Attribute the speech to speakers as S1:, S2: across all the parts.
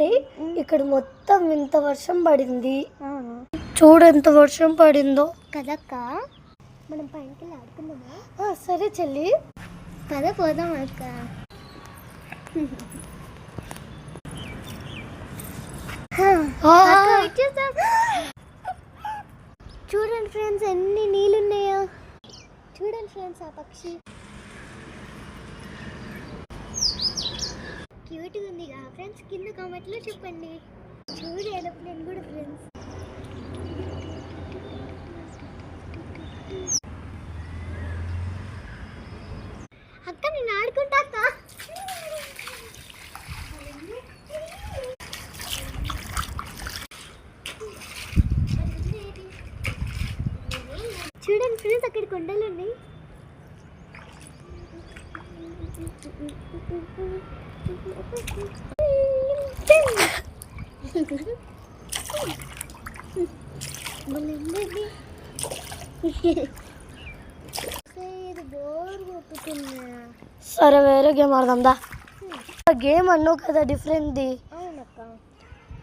S1: వచ్చేసాయి. ఇక్కడ మొత్తం ఇంత వర్షం పడింది. చూడు ఎంత వర్షం పడిందో
S2: కదక్క. మనం పైనకి ఆడుకుందామా?
S1: సరే చెల్లి,
S2: పద పోదాం అక్క. చూడండి ఫ్రెండ్స్ ఎన్ని నీళ్ళున్నాయో. చూడండి ఫ్రెండ్స్ ఆ పక్షి క్యూట్గా ఉంది కదా ఫ్రెండ్స్. కింద కామెంట్లో చెప్పండి. చూడు ఏరోప్లేన్ కూడా ఫ్రెండ్స్. అక్క నేను ఆడుకుంటా అక్క. చూడండి ఫ్రెండ్స్ అక్కడ కొండలు ఉన్నాయి.
S1: సరే వేరే గేమ్ ఆడదాందా. గేమ్ అన్నావు కదా డిఫరెంట్ది.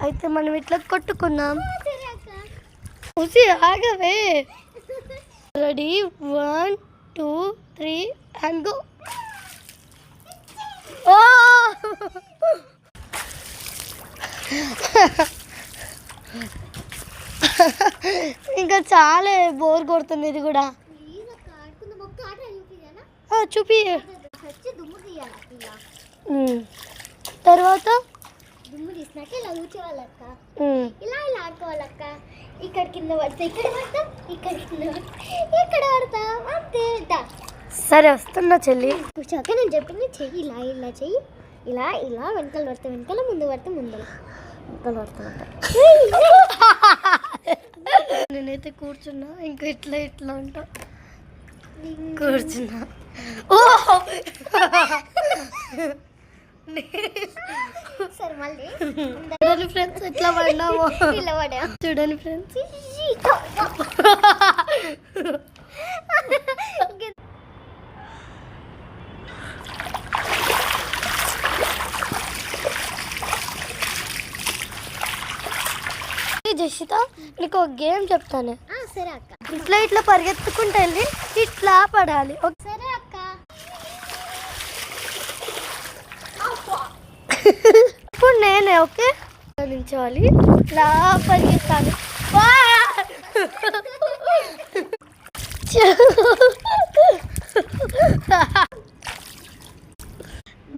S1: అయితే మనం ఇట్లా కొట్టుకున్నాం. ఆగవే. Ready 1 2 3 and go. ఇంకా చాలా బోర్ కొడుతుంది ఇది కూడా. చూపి. తర్వాత
S2: దుమ్ము తీసినాక ఇలా కూర్చోవాలక్క. ఇలా ఇలా ఆడుకోవాలక్క. ఇక్కడ కింద పడితే ఇక్కడ పడతాం, ఇక్కడ కింద పడితే ఇక్కడ పడతాం. అంతే.
S1: సరే వస్తున్నా చెల్లి.
S2: కూర్చోక నేను చెప్పింది చెయ్యి. ఇలా ఇలా చెయ్యి. ఇలా ఇలా వెనకాల పడితే వెనకాల, ముందు పడితే ముందర. వెనకాల పడతామంట.
S1: నేనైతే కూర్చున్నా. ఇంకా ఇట్లా ఇట్లా ఉంటా కూర్చున్నా.
S2: సరే మళ్ళీ
S1: చూడండి ఫ్రెండ్స్ ఎట్లా పడినామో.
S2: ఇలా పడా.
S1: చూడండి ఫ్రెండ్స్. జషిత నీకు ఒక గేమ్ చెప్తాను.
S2: సరే అక్క.
S1: ఇట్లా ఇట్లా పరిగెత్తుకుంటూ వెళ్ళి ఇట్లా పడాలి.
S2: సరే అక్క.
S1: ఇప్పుడు నేనే ఓకే నిల్చోవాలి. ఇట్లా పరిగెత్తాలి.